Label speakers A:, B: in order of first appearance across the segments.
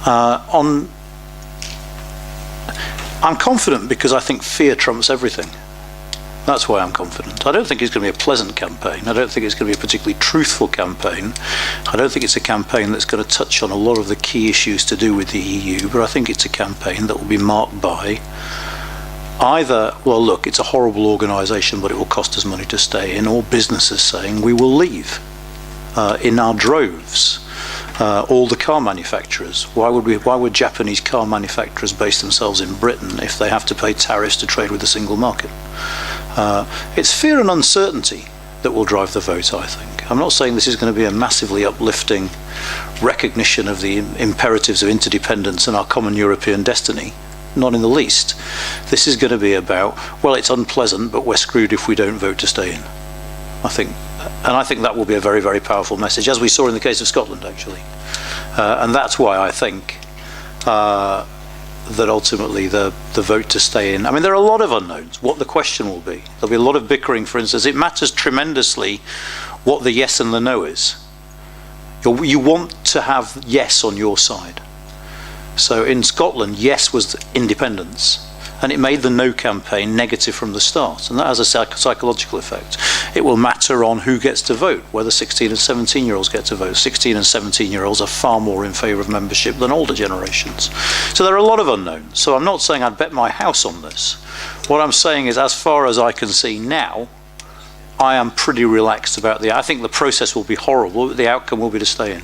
A: I'm confident because I think fear trumps everything. That's why I'm confident. I don't think it's going to be a pleasant campaign. I don't think it's going to be a particularly truthful campaign. I don't think it's a campaign that's going to touch on a lot of the key issues to do with the EU, but I think it's a campaign that will be marked by either, well, look, it's a horrible organisation, but it will cost us money to stay in, or businesses saying we will leave in our droves. All the car manufacturers. Why would Japanese car manufacturers base themselves in Britain if they have to pay tariffs to trade with the single market? It's fear and uncertainty that will drive the vote, I think. I'm not saying this is going to be a massively uplifting recognition of the imperatives of interdependence and our common European destiny. Not in the least. This is going to be about, well, it's unpleasant, but we're screwed if we don't vote to stay in. I think that will be a very, very powerful message, as we saw in the case of Scotland, actually. And that's why I think that ultimately the vote to stay in, I mean, there are a lot of unknowns, what the question will be. There'll be a lot of bickering, for instance. It matters tremendously what the yes and the no is. You want to have yes on your side. So in Scotland, yes was independence. And it made the no campaign negative from the start. And that has a psychological effect. It will matter on who gets to vote, whether 16 and 17-year-olds get to vote. 16 and 17-year-olds are far more in favour of membership than older generations. So there are a lot of unknowns. So I'm not saying I'd bet my house on this. What I'm saying is, as far as I can see now, I am pretty relaxed about I think the process will be horrible, but the outcome will be to stay in.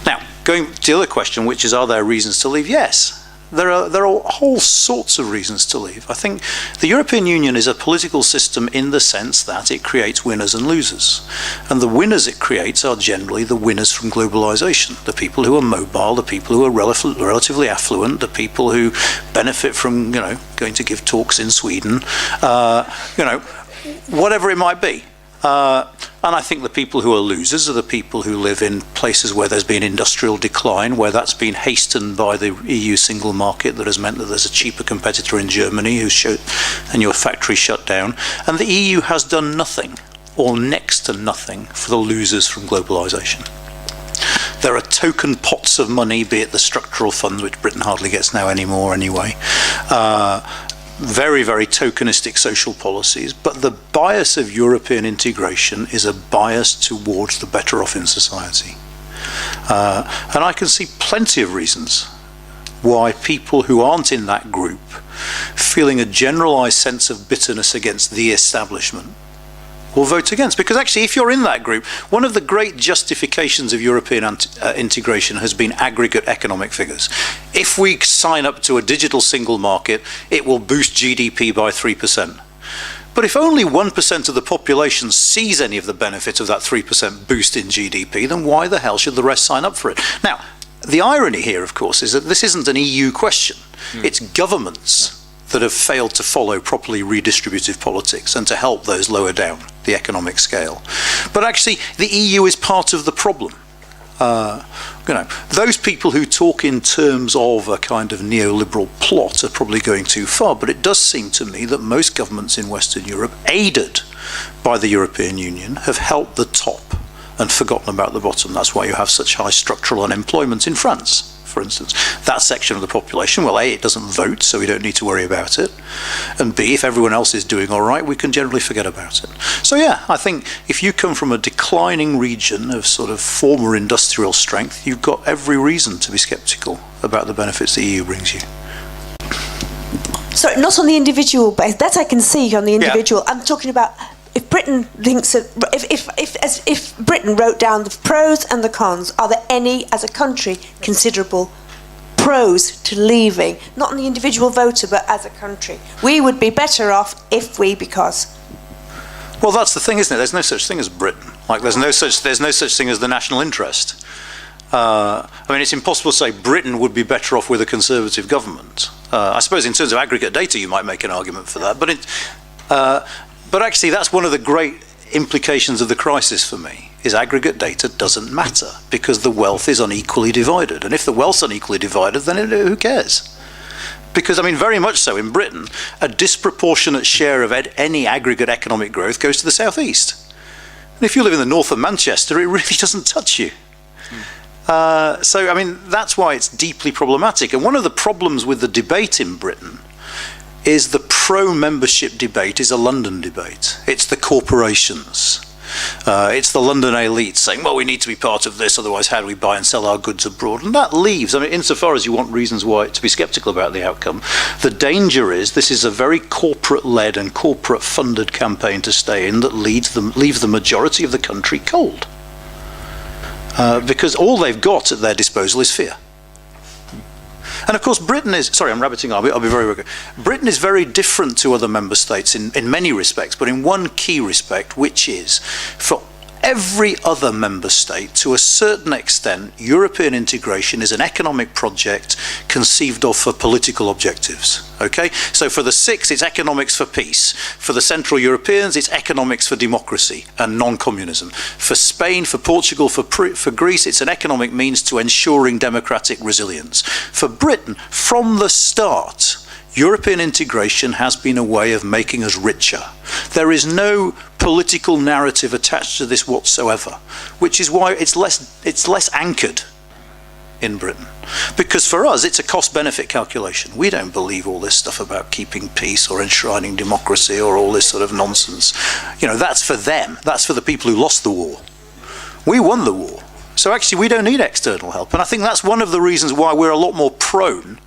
A: Now, going to the other question, which is, are there reasons to leave? Yes. There are whole sorts of reasons to leave. I think the European Union is a political system in the sense that it creates winners and losers. And the winners it creates are generally the winners from globalization, the people who are mobile, the people who are relatively affluent, the people who benefit from, going to give talks in Sweden, whatever it might be. And I think the people who are losers are the people who live in places where there's been industrial decline, where that's been hastened by the EU single market that has meant that there's a cheaper competitor in Germany and your factory shut down. And the EU has done nothing, or next to nothing, for the losers from globalisation. There are token pots of money, be it the structural funds, which Britain hardly gets now anymore anyway, very, very tokenistic social policies, but the bias of European integration is a bias towards the better off in society. And I can see plenty of reasons why people who aren't in that group, feeling a generalised sense of bitterness against the establishment, will vote against. Because actually, if you're in that group, one of the great justifications of European integration has been aggregate economic figures. If we sign up to a digital single market, it will boost GDP by 3%. But if only 1% of the population sees any of the benefit of that 3% boost in GDP, then why the hell should the rest sign up for it? Now, the irony here, of course, is that this isn't an EU question. It's governments that have failed to follow properly redistributive politics and to help those lower down the economic scale. But actually, the EU is part of the problem. Those people who talk in terms of a kind of neoliberal plot are probably going too far, but it does seem to me that most governments in Western Europe, aided by the European Union, have helped the top and forgotten about the bottom. That's why you have such high structural unemployment in France, for instance. That section of the population, well, A, it doesn't vote, so we don't need to worry about it. And B, if everyone else is doing all right, we can generally forget about it. So yeah, I think if you come from a declining region of sort of former industrial strength, you've got every reason to be sceptical about the benefits the EU brings you.
B: So not on the individual base, that I can see on the individual. Yeah. I'm talking about if Britain thinks that, if Britain wrote down the pros and the cons, are there any, as a country, considerable pros to leaving? Not on the individual voter, but as a country. We would be better off because.
A: Well, that's the thing, isn't it? There's no such thing as Britain. Like there's no such thing as the national interest. I mean, it's impossible to say Britain would be better off with a Conservative government. I suppose in terms of aggregate data, you might make an argument for that, but actually, that's one of the great implications of the crisis for me, is aggregate data doesn't matter because the wealth is unequally divided. And if the wealth's unequally divided, then who cares? Because, I mean, very much so in Britain, a disproportionate share of any aggregate economic growth goes to the southeast. And if you live in the north of Manchester, it really doesn't touch you. So, I mean, that's why it's deeply problematic. And one of the problems with the debate in Britain is the pro-membership debate is a London debate. It's the corporations. It's the London elite saying, well, we need to be part of this, otherwise how do we buy and sell our goods abroad? And that leaves, I mean, insofar as you want reasons why to be sceptical about the outcome, the danger is this is a very corporate-led and corporate-funded campaign to stay in that leaves the majority of the country cold. Because all they've got at their disposal is fear. And of course, Britain is, sorry, I'm rabbiting on, I'll be very quick. Britain is very different to other member states in many respects, but in one key respect, which is for every other member state, to a certain extent, European integration is an economic project conceived of for political objectives. Okay? So for the six, it's economics for peace. For the Central Europeans, it's economics for democracy and non-communism. For Spain, for Portugal, for Greece, it's an economic means to ensuring democratic resilience. For Britain, from the start, European integration has been a way of making us richer. There is no political narrative attached to this whatsoever, which is why it's less anchored in Britain. Because for us, it's a cost-benefit calculation. We don't believe all this stuff about keeping peace or enshrining democracy or all this sort of nonsense. You know, that's for them. That's for the people who lost the war. We won the war. So actually, we don't need external help. And I think that's one of the reasons why we're a lot more prone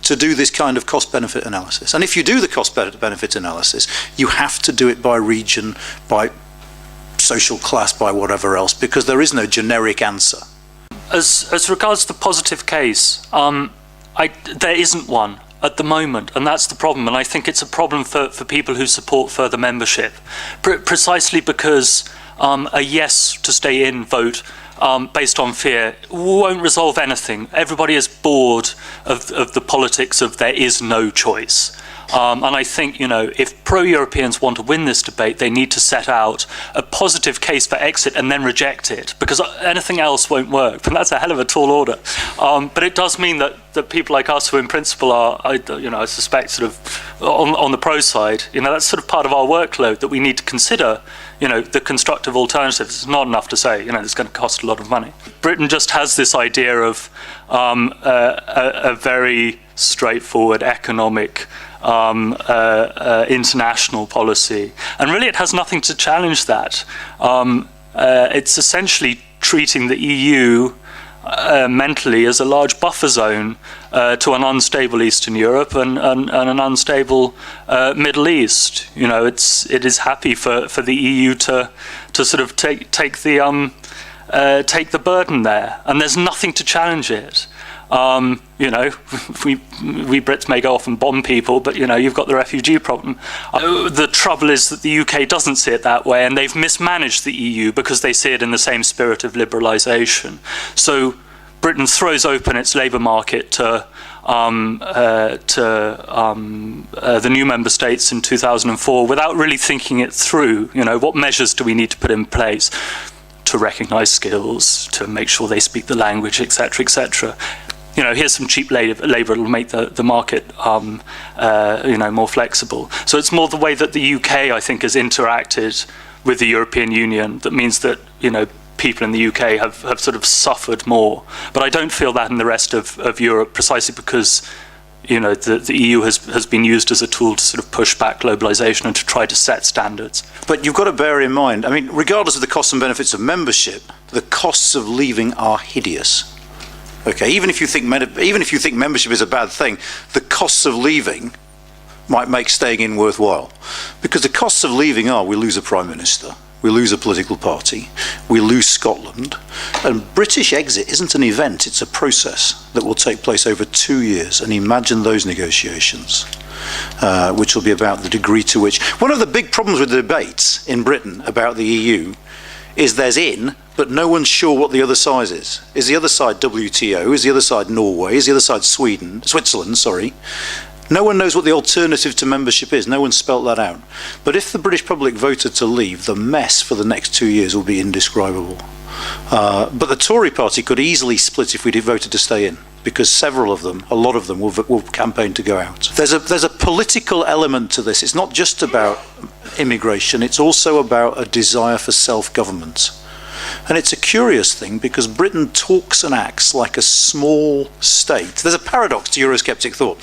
A: to do this kind of cost-benefit analysis. And if you do the cost-benefit analysis, you have to do it by region, by social class, by whatever else, because there is no generic answer.
C: As regards the positive case, there isn't one at the moment, and that's the problem. And I think it's a problem for people who support further membership, precisely because a yes to stay in vote based on fear won't resolve anything. Everybody is bored of the politics of there is no choice. And I think, you know, if pro-Europeans want to win this debate, they need to set out a positive case for exit and then reject it, because anything else won't work. And that's a hell of a tall order. But it does mean that people like us, who in principle are, I suspect, sort of on the pro side, you know, that's sort of part of our workload, that we need to consider, you know, the constructive alternatives. It's not enough to say, you know, it's going to cost a lot of money. Britain just has this idea of a very straightforward economic international policy, and really it has nothing to challenge that. It's essentially treating the EU mentally as a large buffer zone to an unstable Eastern Europe and an unstable Middle East. You know, it is happy for the EU to sort of take the burden there, and there's nothing to challenge it. You know, we Brits may go off and bomb people, but, you know, you've got the refugee problem. The trouble is that the UK doesn't see it that way, and they've mismanaged the EU because they see it in the same spirit of liberalisation. So Britain throws open its labour market to the new member states in 2004 without really thinking it through. You know, what measures do we need to put in place to recognise skills, to make sure they speak the language, etc., etc. You know, here's some cheap labour, it'll make the market, you know, more flexible. So it's more the way that the UK, I think, has interacted with the European Union that means that, you know, people in the UK have sort of suffered more. But I don't feel that in the rest of Europe, precisely because, you know, the EU has been used as a tool to sort of push back globalization and to try to set standards.
A: But you've got to bear in mind, I mean, regardless of the costs and benefits of membership, the costs of leaving are hideous. Okay, even if you think membership is a bad thing, the costs of leaving might make staying in worthwhile. Because the costs of leaving are, we lose a prime minister, we lose a political party, we lose Scotland, and British exit isn't an event, it's a process that will take place over 2 years, and imagine those negotiations, which will be about the degree to which... One of the big problems with the debates in Britain about the EU is there's in, but no one's sure what the other side is. Is the other side WTO? Is the other side Norway? Is the other side Switzerland, sorry. No one knows what the alternative to membership is. No one's spelt that out. But if the British public voted to leave, the mess for the next 2 years will be indescribable. But the Tory party could easily split if we voted to stay in, because several of them, a lot of them, will campaign to go out. There's a political element to this. It's not just about immigration. It's also about a desire for self-government. And it's a curious thing because Britain talks and acts like a small state. There's a paradox to Eurosceptic thought.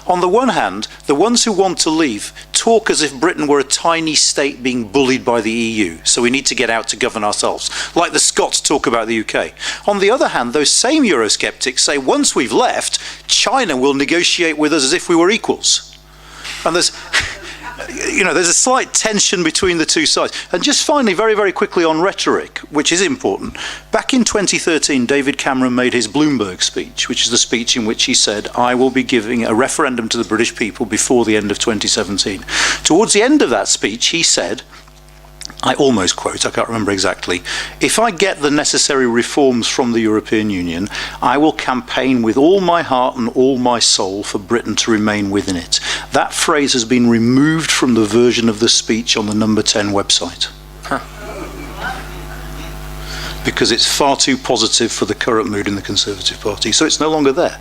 A: On the one hand, the ones who want to leave talk as if Britain were a tiny state being bullied by the EU, so we need to get out to govern ourselves, like the Scots talk about the UK. On the other hand, those same Eurosceptics say once we've left, China will negotiate with us as if we were equals. And there's a slight tension between the two sides. And just finally, very, very quickly on rhetoric, which is important. Back in 2013, David Cameron made his Bloomberg speech, which is the speech in which he said, I will be giving a referendum to the British people before the end of 2017. Towards the end of that speech, he said, I almost quote, I can't remember exactly, if I get the necessary reforms from the European Union, I will campaign with all my heart and all my soul for Britain to remain within it. That phrase has been removed from the version of the speech on the Number 10 website. Because it's far too positive for the current mood in the Conservative Party, so it's no longer there.